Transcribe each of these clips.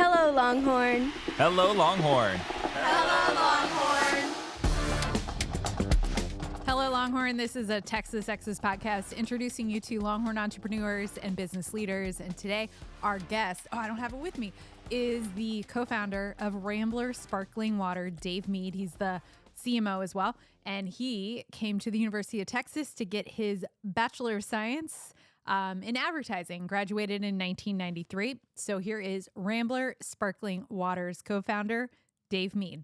Hello Longhorn. Hello Longhorn. Hello Longhorn. Hello, Longhorn. This is a Texas Exes podcast introducing you to Longhorn entrepreneurs and business leaders. And today, our guest, I don't have it with me, is the co-founder of Rambler Sparkling Water, Dave Mead. He's the CMO as well. And he came to the University of Texas to get his Bachelor of Science in advertising, graduated in 1993. So here is Rambler Sparkling Water's co-founder, Dave Mead.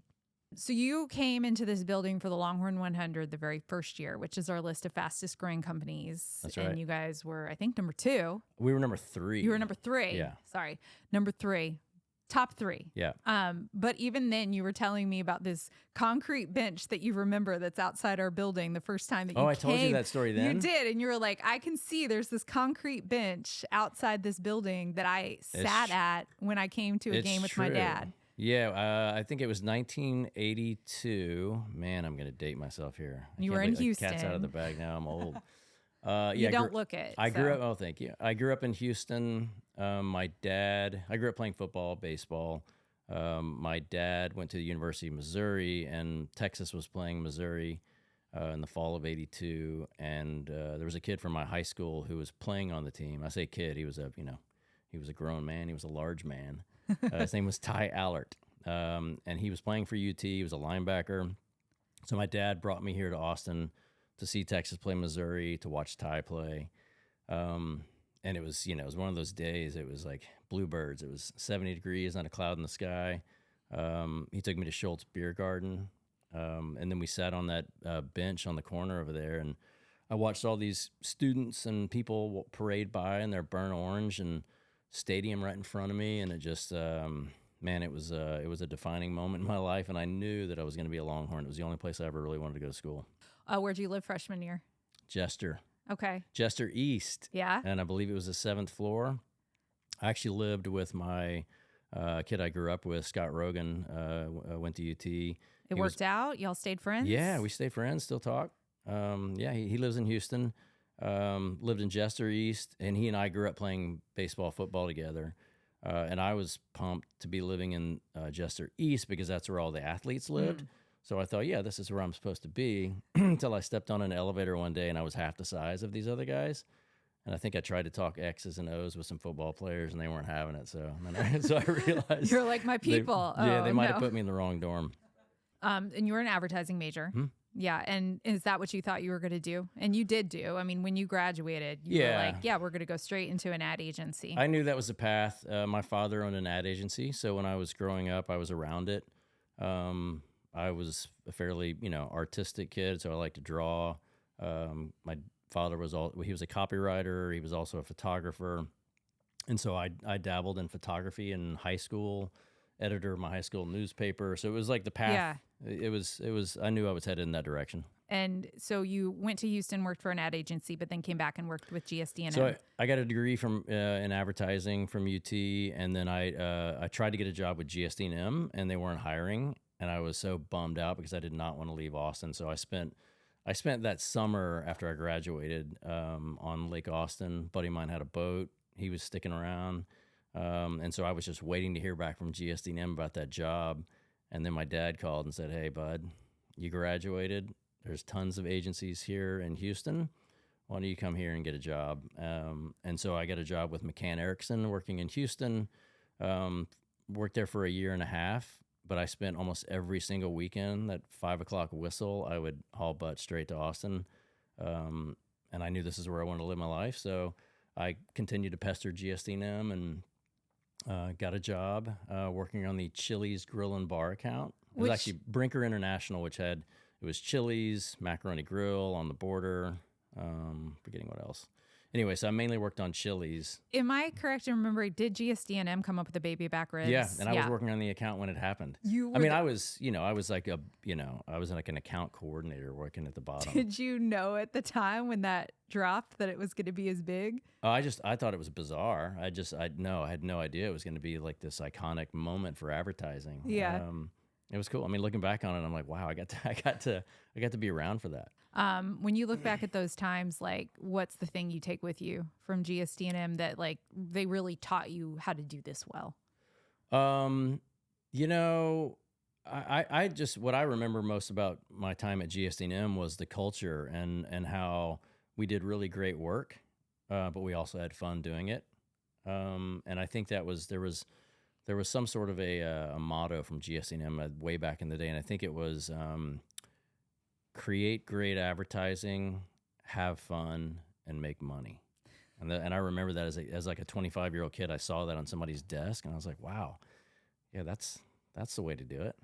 So you came into this building for the Longhorn 100 the very first year, which is our list of fastest growing companies. That's right. And you guys were, I think, number 2. We were number 3. You were number 3. Yeah. Sorry. Number 3. Top 3. Yeah. But even then, you were telling me about this concrete bench that you remember that's outside our building the first time that you came. I told you that story then? You did. And you were like, I can see there's this concrete bench outside this building that I sat at when I came to a game with my dad. Yeah, I think it was 1982. Man, I'm going to date myself here. You were in Like Houston. Cat's out of the bag now. I'm old. You don't look it. I grew up. Oh, thank you. I grew up in Houston. My dad. I grew up playing football, baseball. My dad went to the University of Missouri, and Texas was playing Missouri in the fall of '82. And there was a kid from my high school who was playing on the team. I say kid. He was a grown man. He was a large man. His name was Ty Allert, and he was playing for UT. He was a linebacker. So my dad brought me here to Austin to see Texas play Missouri, to watch Ty play. And it was, it was one of those days. It was like bluebirds. It was 70 degrees, not a cloud in the sky. He took me to Schultz Beer Garden, and then we sat on that bench on the corner over there, and I watched all these students and people parade by in their burnt orange and stadium right in front of me, and it just, man, it was a defining moment in my life, and I knew that I was going to be a Longhorn. It was the only place I ever really wanted to go to school. Where'd you live freshman year? Jester. Okay. Jester East. Yeah. And I believe it was the 7th floor. I actually lived with my kid I grew up with, Scott Rogan, went to UT. It worked out? Y'all stayed friends? Yeah, we stayed friends, still talk. Yeah, he lives in Houston, lived in Jester East, and he and I grew up playing baseball, football together. And I was pumped to be living in Jester East because that's where all the athletes lived. So I thought, yeah, this is where I'm supposed to be, until I stepped on an elevator one day and I was half the size of these other guys. And I think I tried to talk X's and O's with some football players, and they weren't having it. So I realized. You're like my people. They might have put me in the wrong dorm. And you were an advertising major. Yeah. And is that what you thought you were going to do? And you did do. I mean, when you graduated, you were like, yeah, we're going to go straight into an ad agency. I knew that was the path. My father owned an ad agency. So when I was growing up, I was around it. I was a fairly, artistic kid, so I liked to draw. My father he was a copywriter. He was also a photographer. And so I dabbled in photography in high school, editor of my high school newspaper. So it was like the path. Yeah. It was, I knew I was headed in that direction. And so you went to Houston, worked for an ad agency, but then came back and worked with GSD&M. So I got a degree from in advertising from UT, and then I tried to get a job with GSD&M, and they weren't hiring. And I was so bummed out because I did not want to leave Austin. So I spent that summer after I graduated on Lake Austin. A buddy of mine had a boat. He was sticking around. And so I was just waiting to hear back from GSD&M about that job. And then my dad called and said, hey, bud, you graduated. There's tons of agencies here in Houston. Why don't you come here and get a job? And so I got a job with McCann Erickson working in Houston. Worked there for a year and a half. But I spent almost every single weekend, that 5 o'clock whistle, I would haul butt straight to Austin. And I knew this is where I wanted to live my life. So I continued to pester GSD&M and got a job working on the Chili's Grill and Bar account. It was actually Brinker International, it was Chili's, Macaroni Grill on the border, forgetting what else. Anyway, so I mainly worked on Chili's. Am I correct in remembering, did GSD&M come up with the baby back ribs? Yeah, and I was working on the account when it happened. I was like an account coordinator working at the bottom. Did you know at the time when that dropped that it was going to be as big? Oh, I thought it was bizarre. I had no idea it was going to be like this iconic moment for advertising. Yeah. It was cool. I mean, looking back on it, I'm like, wow, I got to be around for that. When you look back at those times, like, what's the thing you take with you from GSD&M that, like, they really taught you how to do this well? Um, you know, I just what I remember most about my time at GSD&M was the culture and how we did really great work, but we also had fun doing it. And I think that was there was some sort of a motto from GSD&M way back in the day, and I think it was create great advertising, have fun, and make money. And I remember that as like a 25-year-old kid, I saw that on somebody's desk, and I was like, wow, yeah, that's the way to do it.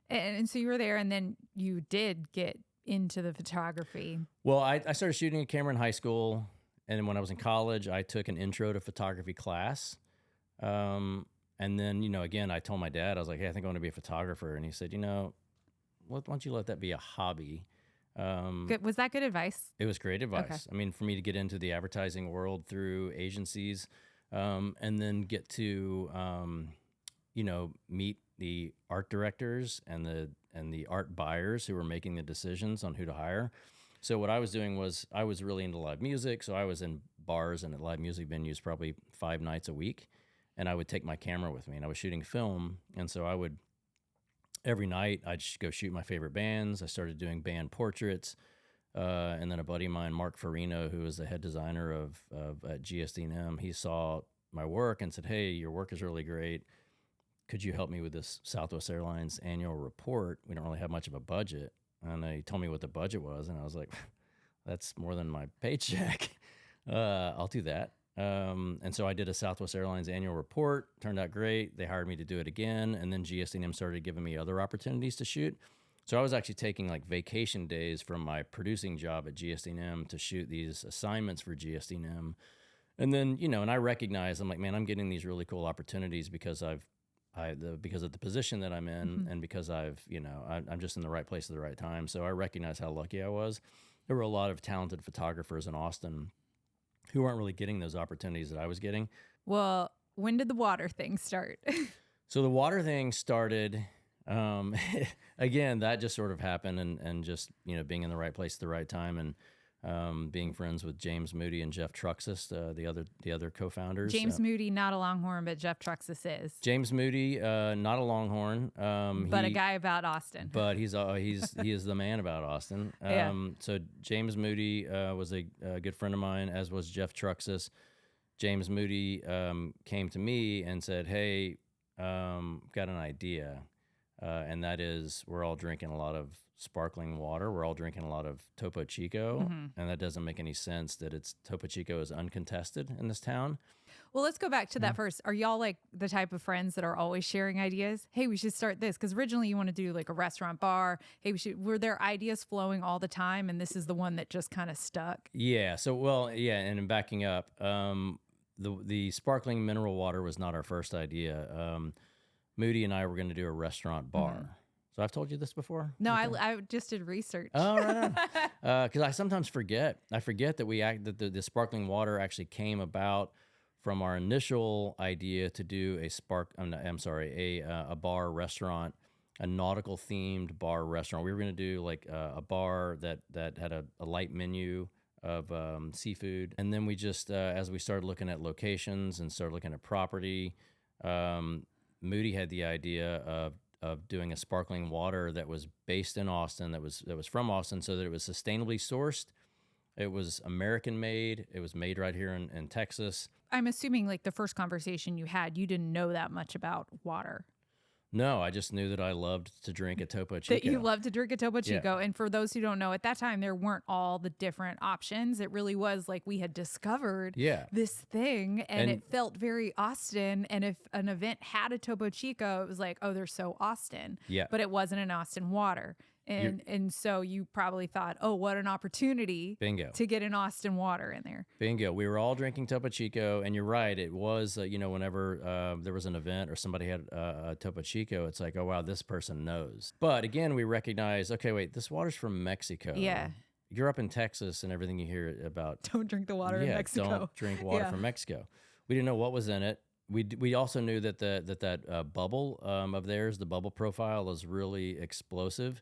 And so you were there, and then you did get into the photography. Well, I started shooting a camera in high school, and then when I was in college, I took an intro to photography class. And then, again, I told my dad, I was like, hey, I think I want to be a photographer. And he said, why don't you let that be a hobby? Was that good advice? It was great advice. Okay. I mean, for me to get into the advertising world through agencies, and then get to, meet the art directors and the art buyers who were making the decisions on who to hire. So what I was doing was I was really into live music. So I was in bars and at live music venues probably 5 nights a week. And I would take my camera with me, and I was shooting film. And so every night I'd just go shoot my favorite bands. I started doing band portraits. And then a buddy of mine, Mark Farino, who was the head designer at GSD&M, he saw my work and said, hey, your work is really great. Could you help me with this Southwest Airlines annual report? We don't really have much of a budget. And he told me what the budget was, and I was like, that's more than my paycheck. I'll do that. And so I did a Southwest Airlines annual report. Turned out great. They hired me to do it again. And then GSD&M started giving me other opportunities to shoot. So I was actually taking like vacation days from my producing job at GSD&M to shoot these assignments for GSD&M. And then, and I recognized, I'm like, man, I'm getting these really cool opportunities because because of the position that I'm in, and because I'm just in the right place at the right time. So I recognize how lucky I was. There were a lot of talented photographers in Austin who weren't really getting those opportunities that I was getting. Well, when did the water thing start? So the water thing started, again, that just sort of happened, and just, being in the right place at the right time, and being friends with James Moody and Jeff Truxas, the other co-founders. James Moody, not a Longhorn, but Jeff Truxas is. James Moody, not a Longhorn, but a guy about Austin. But he is the man about Austin. Yeah. So James Moody was a good friend of mine, as was Jeff Truxas. James Moody came to me and said, "Hey, got an idea, and that is we're all drinking a lot of sparkling water. We're all drinking a lot of Topo Chico, and that doesn't make any sense that Topo Chico is uncontested in this town." Well, let's go back to that first. Are y'all like the type of friends that are always sharing ideas? Hey, we should start this. Because originally you want to do like a restaurant bar. Hey, were there ideas flowing all the time? And this is the one that just kind of stuck? Yeah. So, well, yeah. And in backing up, the sparkling mineral water was not our first idea. Moody and I were going to do a restaurant bar. So I've told you this before? No, I just did research. Oh, right on. Because I sometimes forget. I forget that that the sparkling water actually came about from our initial idea to do a bar restaurant, a nautical themed bar restaurant. We were going to do like a bar that had a light menu of seafood, and then we just as we started looking at locations and started looking at property, Moody had the idea of doing a sparkling water that was based in Austin, that was from Austin, so that it was sustainably sourced. It was American made. It was made right here in Texas. I'm assuming like the first conversation you had, you didn't know that much about water. No, I just knew that I loved to drink a Topo Chico. That you loved to drink a Topo Chico. Yeah. And for those who don't know, at that time, there weren't all the different options. It really was like we had discovered this thing, and it felt very Austin. And if an event had a Topo Chico, it was like, oh, they're so Austin. Yeah. But it wasn't an Austin water. And so you probably thought, oh, what an opportunity. Bingo. To get an Austin water in there. Bingo. We were all drinking Topo Chico, and you're right. It was, whenever there was an event or somebody had a Topo Chico, it's like, oh, wow, this person knows. But again, we recognize, okay, wait, this water's from Mexico. Yeah. You're up in Texas, and everything you hear about. Don't drink the water in Mexico. Don't drink water from Mexico. We didn't know what was in it. We also knew that that bubble of theirs, the bubble profile, is really explosive.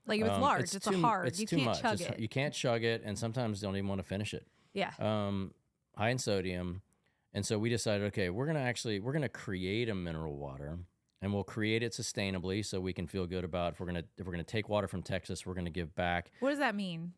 Like it was large. It's hard. You can't chug it. You can't chug it, and sometimes don't even want to finish it. Yeah. High in sodium. And so we decided, okay, we're gonna create a mineral water and we'll create it sustainably so we can feel good about if we're gonna take water from Texas, we're gonna give back. What does that mean?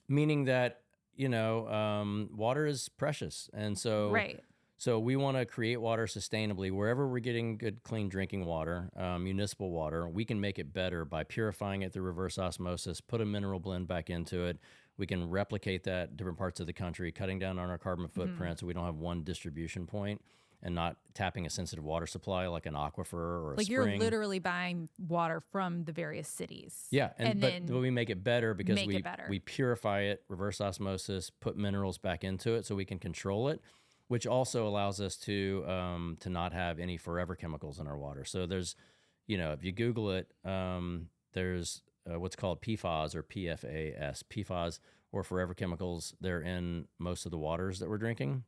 Meaning that water is precious, and so Right. so we want to create water sustainably wherever we're getting good, clean drinking water, municipal water. We can make it better by purifying it through reverse osmosis, put a mineral blend back into it. We can replicate that in different parts of the country, cutting down on our carbon footprint so we don't have one distribution point and not tapping a sensitive water supply like an aquifer or a Like spring. you're literally buying water from the various cities. Yeah, And but then we make it better because make it better. we purify it, reverse osmosis, put minerals back into it so we can control it, which also allows us to not have any forever chemicals in our water. So there's, if you Google it, there's what's called PFAS or PFAS, PFAS or forever chemicals. They're in most of the waters that we're drinking.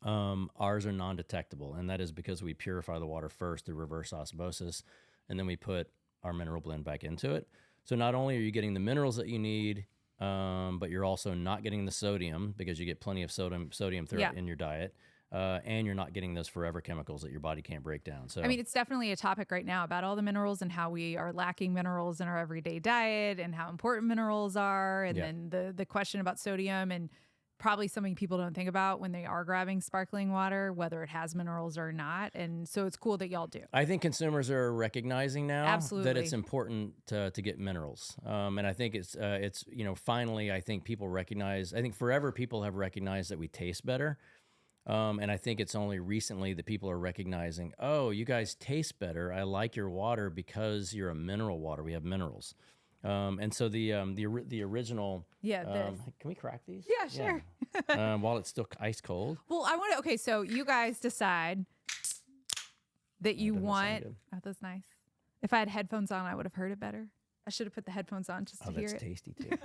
Ours are non-detectable, and that is because we purify the water first through reverse osmosis, and then we put our mineral blend back into it. So not only are you getting the minerals that you need, but you're also not getting the sodium because you get plenty of sodium throughout in your diet, and you're not getting those forever chemicals that your body can't break down. So I mean, it's definitely a topic right now about all the minerals and how we are lacking minerals in our everyday diet and how important minerals are. And then the question about sodium and probably something people don't think about when they are grabbing sparkling water, whether it has minerals or not. And so it's cool that y'all do. I think consumers are recognizing now Absolutely. that it's important to get minerals. And I think it's finally, I think people recognize, I think forever people have recognized that we taste better. And I think it's only recently that people are recognizing, oh, you guys taste better. I like your water because you're a mineral water. We have minerals. And so the original. Yeah. Can we crack these? Yeah, sure. While it's still ice cold. Well, okay, so you guys decide that you doesn't sound want. good. Oh, that's nice. If I had headphones on, I would have heard it better. I should have put the headphones on just to hear That's it. tasty too.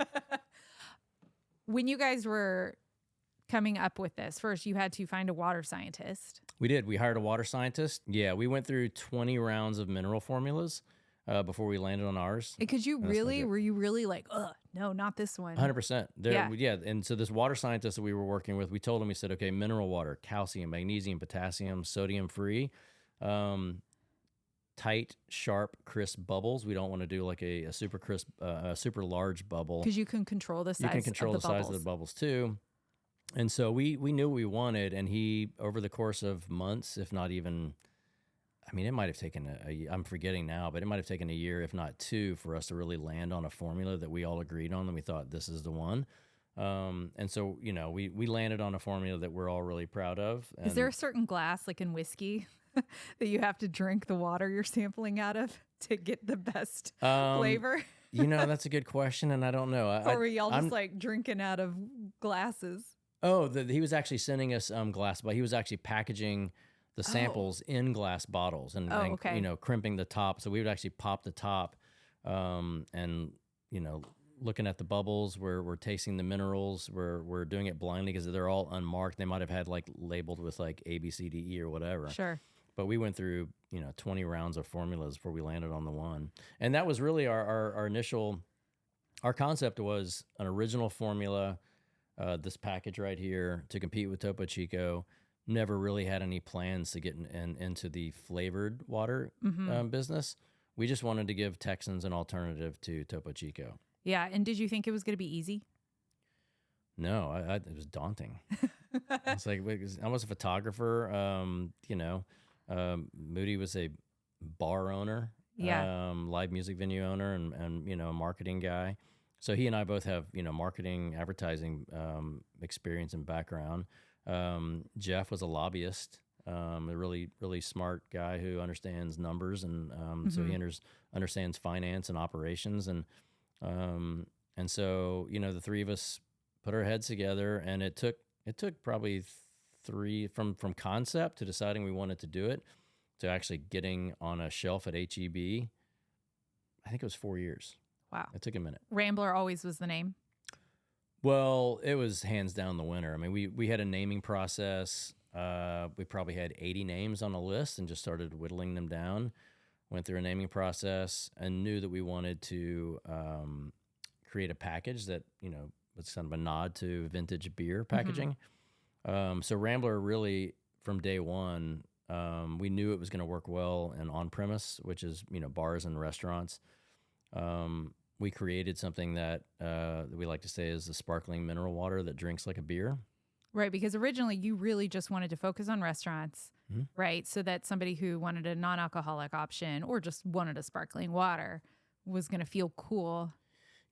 When you guys were coming up with this, first you had to find a water scientist. We did. We hired a water scientist. Yeah, we went through 20 rounds of mineral formulas before we landed on ours. Because were you really like, no, not this one? 100%. Yeah. And so this water scientist that we were working with, we told him, we said, okay, mineral water, calcium, magnesium, potassium, sodium free, tight, sharp, crisp bubbles. We don't want to do like a super crisp, super large bubble. Because you can control the size. You can control of the size of the bubbles too. And so we knew what we wanted, and he, over the course of months, if not even, I mean, it might have taken I'm forgetting now, but it might have taken a year, if not two, for us to really land on a formula that we all agreed on, and we thought this is the one. And so, we landed on a formula that we're all really proud of. Is there a certain glass, like in whiskey, that you have to drink the water you're sampling out of to get the best flavor? That's a good question, and I don't know. Or were y'all just like drinking out of glasses? Oh, he was actually sending us glass, but he was actually packaging the samples in glass bottles and crimping the top. So we would actually pop the top, and looking at the bubbles. We're tasting the minerals. We're doing it blindly because they're all unmarked. They might have had like labeled with like A, B, C, D, E or whatever. Sure. But we went through 20 rounds of formulas before we landed on the one, and that was really our initial. Our concept was an original formula. This package right here to compete with Topo Chico. Never really had any plans to get into the flavored water business. We just wanted to give Texans an alternative to Topo Chico. Yeah, and did you think it was going to be easy? No, it was daunting. It's like I was a photographer. Moody was a bar owner, live music venue owner, and a marketing guy. So he and I both have, marketing, advertising experience and background. Jeff was a lobbyist, a really, really smart guy who understands numbers, and so he understands finance and operations, and so the three of us put our heads together, and it took probably three from concept to deciding we wanted to do it to actually getting on a shelf at HEB. I think it was 4 years. Wow. It took a minute. Rambler always was the name? Well, it was hands down the winner. I mean, we had a naming process. We probably had 80 names on a list and just started whittling them down. Went through a naming process and knew that we wanted to create a package that, was kind of a nod to vintage beer packaging. So Rambler really, from day one, We knew it was going to work well in on-premise, which is, bars and restaurants. We created something that we like to say is the sparkling mineral water that drinks like a beer. Right, because originally you really just wanted to focus on restaurants, Mm-hmm. right? So that somebody who wanted a non-alcoholic option or just wanted a sparkling water was going to feel cool.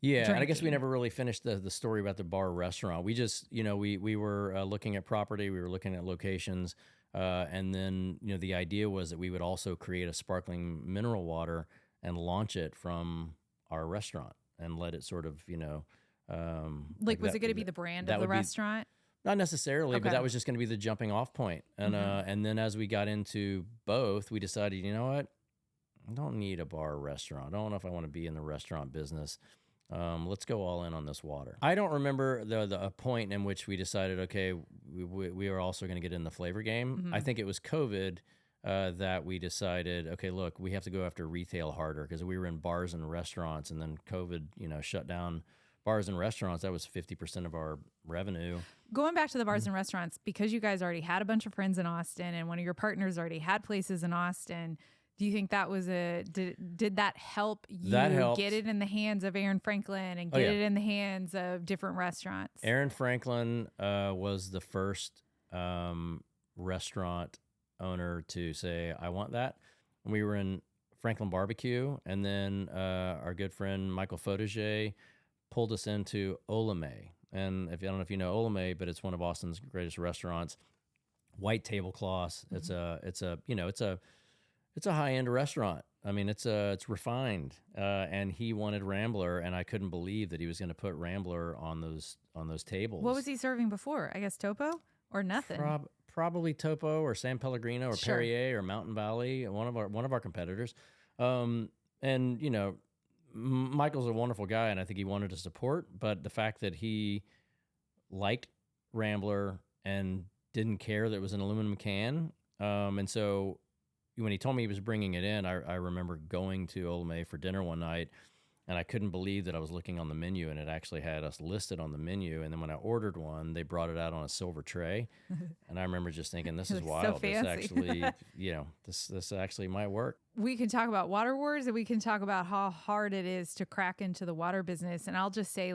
Yeah, and I guess we drinking. never really finished the story about the bar restaurant. We just, we were looking at property, we were looking at locations, and then, the idea was that we would also create a sparkling mineral water and launch it from our restaurant and let it sort of, Was it going to be the brand that of the would be- restaurant? Not necessarily, but Okay. that was just going to be the jumping off point. And then as we got into both, we decided, you know what? I don't need a bar or restaurant. I don't know if I want to be in the restaurant business. Let's go all in on this water. I don't remember a point in which we decided, okay, we are also going to get in the flavor game. I think it was COVID that we decided, okay, look, we have to go after retail harder because we were in bars and restaurants, and then COVID, shut down bars and restaurants. That was 50% of our revenue. Going back to the bars and restaurants, because you guys already had a bunch of friends in Austin and one of your partners already had places in Austin, do you think that was did that help you That helped. get it in the hands of Aaron Franklin and get yeah. it in the hands of different restaurants? Aaron Franklin was the first restaurant owner to say, I want that. And we were in Franklin Barbecue, and then our good friend Michael Fotiger pulled us into Olame. And I don't know if you know Olame, but it's one of Austin's greatest restaurants. White tablecloths. It's a high end restaurant. I mean, it's refined. And he wanted Rambler, and I couldn't believe that he was going to put Rambler on those tables. What was he serving before? I guess Topo or nothing? Probably Topo or San Pellegrino or Sure. Perrier or Mountain Valley, one of our competitors. Michael's a wonderful guy, and I think he wanted to support, but the fact that he liked Rambler and didn't care that it was an aluminum can, and so when he told me he was bringing it in, I remember going to Olame for dinner one night, and I couldn't believe that I was looking on the menu, and it actually had us listed on the menu. And then when I ordered one, they brought it out on a silver tray, and I remember just thinking, "This is Like, so wild. This fancy." actually, this actually might work." We can talk about water wars, and we can talk about how hard it is to crack into the water business. And I'll just say,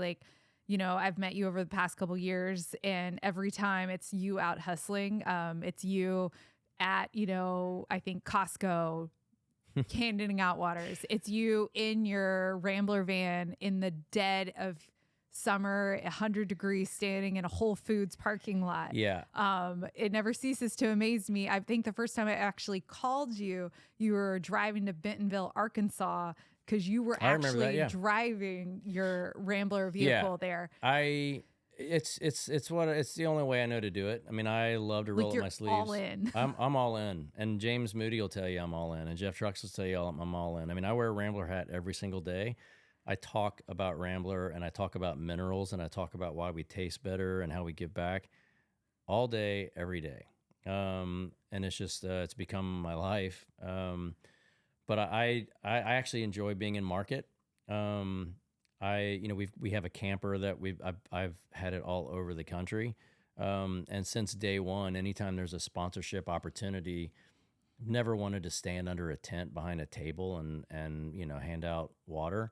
I've met you over the past couple years, and every time it's you out hustling. It's you at, I think Costco, handing out waters. It's you in your Rambler van in the dead of summer, 100 degrees, standing in a Whole Foods parking lot. Yeah. It never ceases to amaze me. I think the first time I actually called you, you were driving to Bentonville, Arkansas, because you were I remember actually that, yeah. driving your Rambler vehicle there. It's the only way I know to do it. I mean, I love to roll up you're my sleeves. all in. I'm all in. And James Moody will tell you I'm all in. And Jeff Trucks will tell you I'm all in. I mean, I wear a Rambler hat every single day. I talk about Rambler, and I talk about minerals, and I talk about why we taste better and how we give back all day, every day. And it's just, it's become my life. But I actually enjoy being in market. We have a camper that I've had it all over the country. And since day one, anytime there's a sponsorship opportunity, never wanted to stand under a tent behind a table and hand out water.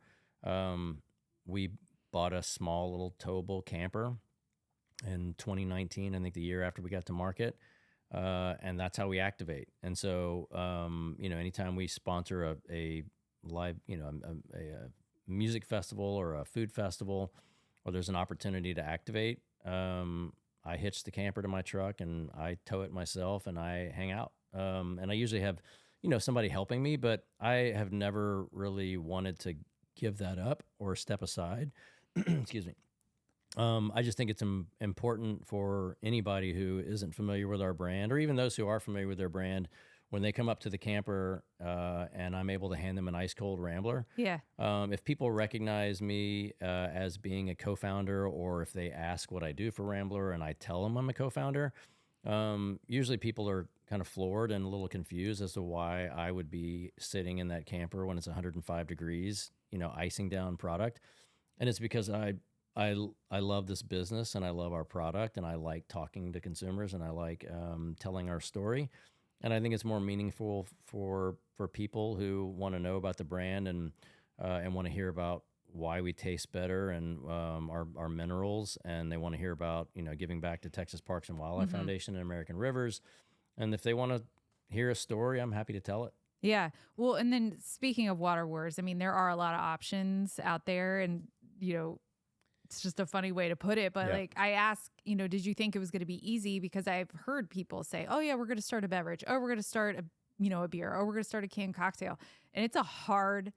We bought a small little towable camper in 2019, I think the year after we got to market. And that's how we activate. And so, anytime we sponsor a live, a music festival or a food festival, or there's an opportunity to activate, I hitch the camper to my truck and I tow it myself and I hang out. And I usually have, somebody helping me, but I have never really wanted to give that up or step aside. Excuse me. I just think it's important for anybody who isn't familiar with our brand, or even those who are familiar with their brand, when they come up to the camper and I'm able to hand them an ice cold Rambler. Yeah. If people recognize me as being a co-founder, or if they ask what I do for Rambler and I tell them I'm a co-founder, usually people are kind of floored and a little confused as to why I would be sitting in that camper when it's 105 degrees, icing down product. And it's because I love this business and I love our product and I like talking to consumers and I like telling our story. and I think it's more meaningful for people who want to know about the brand and want to hear about why we taste better and our minerals, and they want to hear about giving back to Texas Parks and Wildlife Foundation and American Rivers, and if they want to hear a story, I'm happy to tell it. Yeah. Well, and then speaking of water wars, I mean, there are a lot of options out there, and it's just a funny way to put it. But like I asked, did you think it was going to be easy? Because I've heard people say, oh yeah, we're going to start a beverage. Oh, we're going to start a beer. Oh, we're going to start a canned cocktail. And it's a hard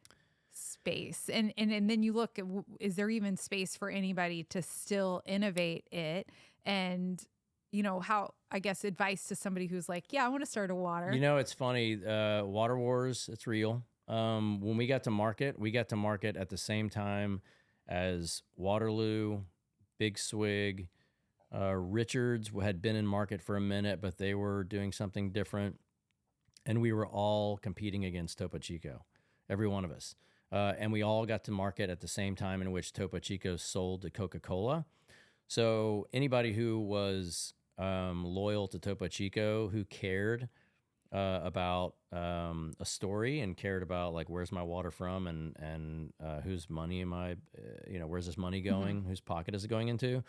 space. And then you look at, is there even space for anybody to still innovate it? And how, I guess, advice to somebody who's like, yeah, I want to start a water. It's funny. Water wars, it's real. When we got to market at the same time as Waterloo, Big Swig, Richards had been in market for a minute, but they were doing something different. And we were all competing against Topo Chico, every one of us. And we all got to market at the same time in which Topo Chico sold to Coca-Cola. So anybody who was loyal to Topo Chico, who cared about a story and cared about like where's my water from and whose money am I, where's this money going, whose pocket is it going into?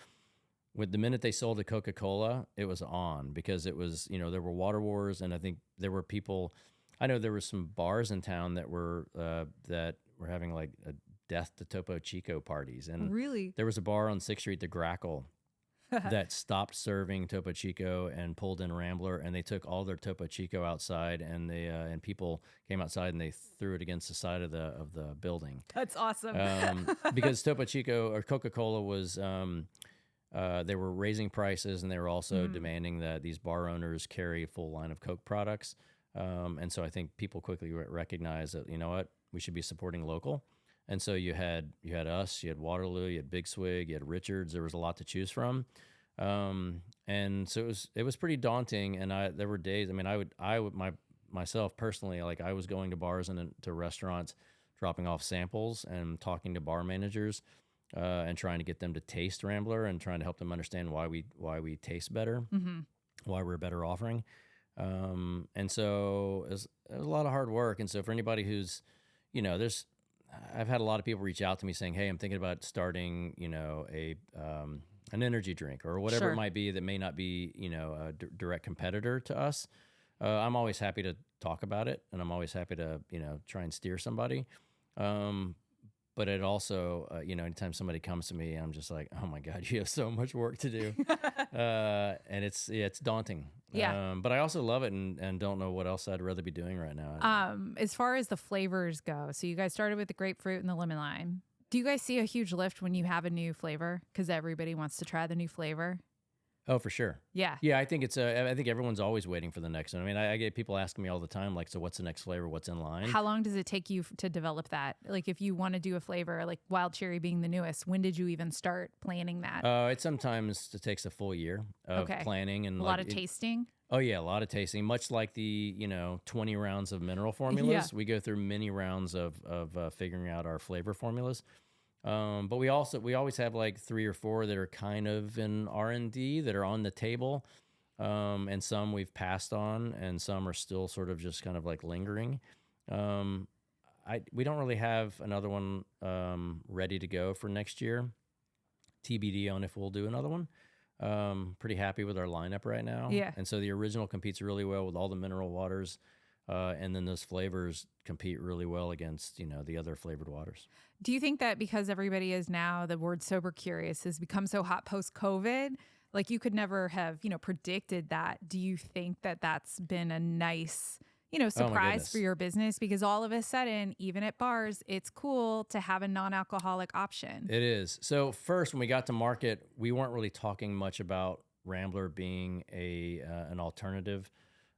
With the minute they sold to Coca-Cola, it was on, because it was there were water wars, and I think there were people. I know there were some bars in town that were having like a death to Topo Chico parties, and really, there was a bar on 6th Street, the Grackle, that stopped serving Topo Chico and pulled in Rambler, and they took all their Topo Chico outside, and they and people came outside and they threw it against the side of the building. That's awesome. Because Topo Chico or Coca-Cola was they were raising prices, and they were also demanding that these bar owners carry a full line of Coke products. And so I think people quickly recognized that, we should be supporting local. And so you had us, you had Waterloo, you had Big Swig, you had Richards. There was a lot to choose from. And so it was pretty daunting. And there were days, I mean, I would myself personally, like I was going to bars and to restaurants, dropping off samples and talking to bar managers, and trying to get them to taste Rambler and trying to help them understand why we taste better, why we're a better offering. And so it was a lot of hard work. And so for anybody who's, I've had a lot of people reach out to me saying, hey, I'm thinking about starting, an energy drink or whatever it might be that may not be, a direct competitor to us. I'm always happy to talk about it, and I'm always happy to, try and steer somebody. But it also, anytime somebody comes to me, I'm just like, oh my God, you have so much work to do. And it's daunting. Yeah. But I also love it and don't know what else I'd rather be doing right now. As far as the flavors go, so you guys started with the grapefruit and the lemon lime. Do you guys see a huge lift when you have a new flavor? Because everybody wants to try the new flavor. Oh, for sure. Yeah. Yeah, I think I think everyone's always waiting for the next one. I mean, I get people asking me all the time, like, so what's the next flavor? What's in line? How long does it take you to develop that? Like, if you want to do a flavor, like wild cherry being the newest, when did you even start planning that? It sometimes takes a full year of planning and a lot of tasting. Oh yeah, a lot of tasting. Much like the 20 rounds of mineral formulas, we go through many rounds of figuring out our flavor formulas. But we always have like 3 or 4 that are kind of in R&D that are on the table. And some we've passed on, and some are still sort of just kind of like lingering. We don't really have another one ready to go for next year. TBD on if we'll do another one. Pretty happy with our lineup right now. Yeah. And so the original competes really well with all the mineral waters. And then those flavors compete really well against, the other flavored waters. Do you think that because everybody is now, the word sober curious has become so hot post-COVID, like you could never have, predicted that? Do you think that that's been a nice, surprise for your business? Because all of a sudden, even at bars, it's cool to have a non-alcoholic option. It is. So first, when we got to market, we weren't really talking much about Rambler being an alternative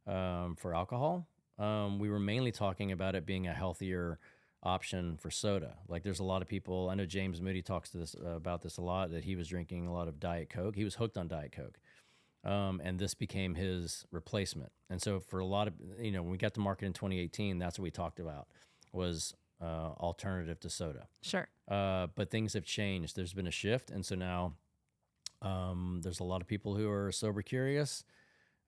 for alcohol. We were mainly talking about it being a healthier option for soda. Like there's a lot of people, I know James Moody talks to about this a lot, that he was drinking a lot of Diet Coke. He was hooked on Diet Coke. And this became his replacement. And so for a lot of, when we got to market in 2018, that's what we talked about was alternative to soda. Sure. But things have changed. There's been a shift. And so now there's a lot of people who are sober curious.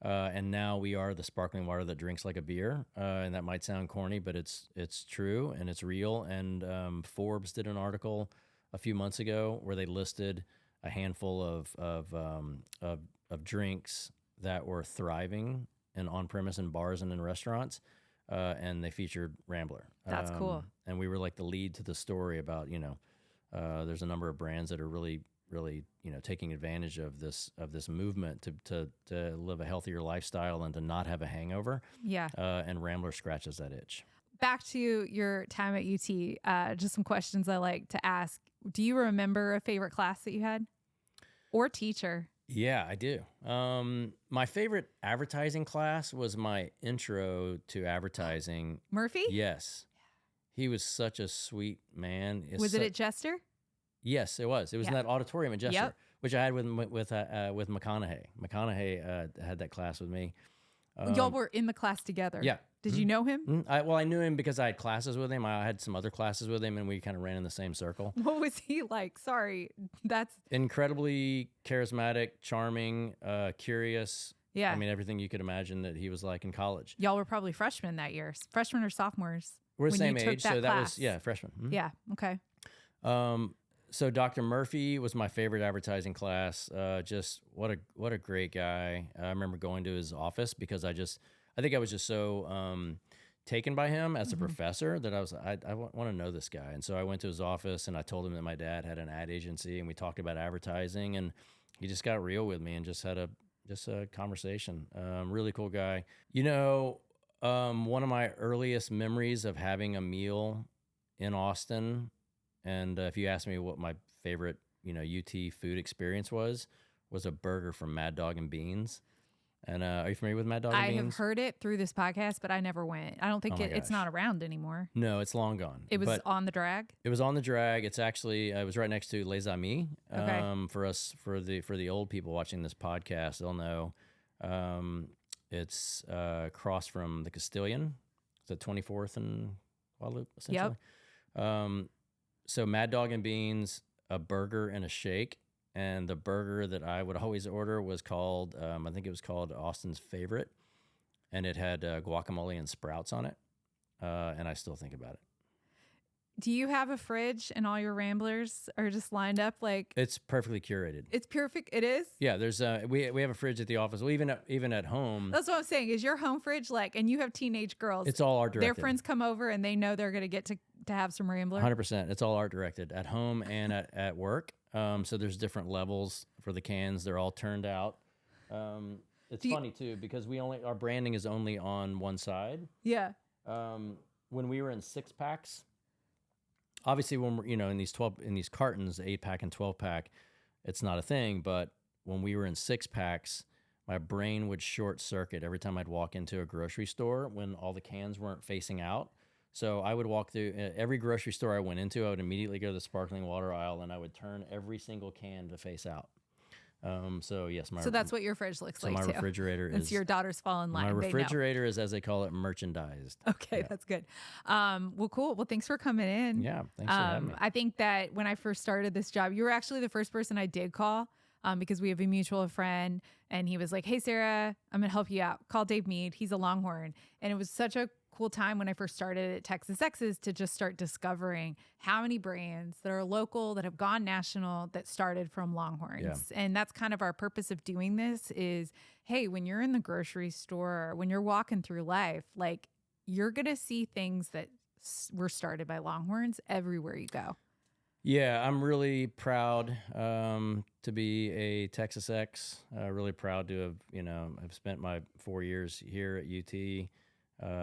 And now we are the sparkling water that drinks like a beer. And that might sound corny, but it's true and it's real. And Forbes did an article a few months ago where they listed a handful of drinks that were thriving and on premise in bars and in restaurants. And they featured Rambler. That's cool. And we were like the lead to the story about, there's a number of brands that are really, taking advantage of this movement to live a healthier lifestyle and to not have a hangover. Yeah. And Rambler scratches that itch. Back to your time at UT, just some questions I like to ask. Do you remember a favorite class that you had or teacher? Yeah, I do. My favorite advertising class was my intro to advertising. Murphy? Yes. He was such a sweet man. Was it at Jester? Yes, it was. It was in that auditorium at Jester, which I had with McConaughey. McConaughey had that class with me. Y'all were in the class together. Yeah. Did you know him? I knew him because I had classes with him. I had some other classes with him, and we kind of ran in the same circle. What was he like? Sorry, that's incredibly charismatic, charming, curious. Yeah. I mean, everything you could imagine that he was like in college. Y'all were probably freshmen that year, freshmen or sophomores. We're the same age, so that was freshman. Mm-hmm. Yeah. Okay. So Dr. Murphy was my favorite advertising class. Just what a great guy. I remember going to his office because I think I was just so taken by him as a professor that I want to know this guy. And so I went to his office and I told him that my dad had an ad agency and we talked about advertising, and he just got real with me and just had a conversation. Really cool guy. One of my earliest memories of having a meal in Austin, and if you ask me what my favorite, UT food experience was a burger from Mad Dog and Beans. And are you familiar with Mad Dog and Beans? I have heard it through this podcast, but I never went. I don't think it's not around anymore. No, it's long gone. It was on the drag? It was on the drag. It's actually, it was right next to Les Amis. Okay. For the old people watching this podcast, they'll know. It's across from the Castilian. It's at 24th and Guadalupe, essentially. Yep. So Mad Dog and Beans, a burger and a shake. And the burger that I would always order was called, I think it was called Austin's Favorite. And it had guacamole and sprouts on it. And I still think about it. Do you have a fridge and all your Ramblers are just lined up like? It's perfectly curated. It's perfect. It is? Yeah, there's we have a fridge at the office. Well, even at home. That's what I'm saying. Is your home fridge like, and you have teenage girls. It's all art directed. Their friends come over and they know they're going to get to have some Rambler? 100%. It's all art directed at home and at work. So there's different levels for the cans. They're all turned out. It's funny too, because our branding is only on one side. Yeah. When we were in 6-packs, obviously when we're, in these cartons, 8-pack and 12-pack, it's not a thing. But when we were in 6-packs, my brain would short circuit every time I'd walk into a grocery store when all the cans weren't facing out. So I would walk through every grocery store I went into. I would immediately go to the sparkling water aisle and I would turn every single can to face out. So yes, so that's what your fridge looks like. My too. refrigerator is. It's your daughters fall in line. My refrigerator is, as they call it, merchandised. Okay, yeah. That's good. Well, cool. Well, thanks for coming in. Yeah, thanks for having me. I think that when I first started this job, you were actually the first person I did call because we have a mutual friend, and he was like, "Hey, Sara, I'm gonna help you out. Call Dave Mead. He's a Longhorn." And it was such a cool time when I first started at Texas Exes to just start discovering how many brands that are local, that have gone national, that started from Longhorns. Yeah. And that's kind of our purpose of doing this is, hey, when you're in the grocery store, when you're walking through life, like you're going to see things that were started by Longhorns everywhere you go. Yeah, I'm really proud to be a Texas Ex. Really proud to have, I've spent my 4 years here at UT.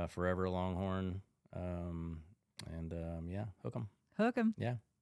Forever Longhorn. Yeah, hook 'em. Hook 'em. Yeah.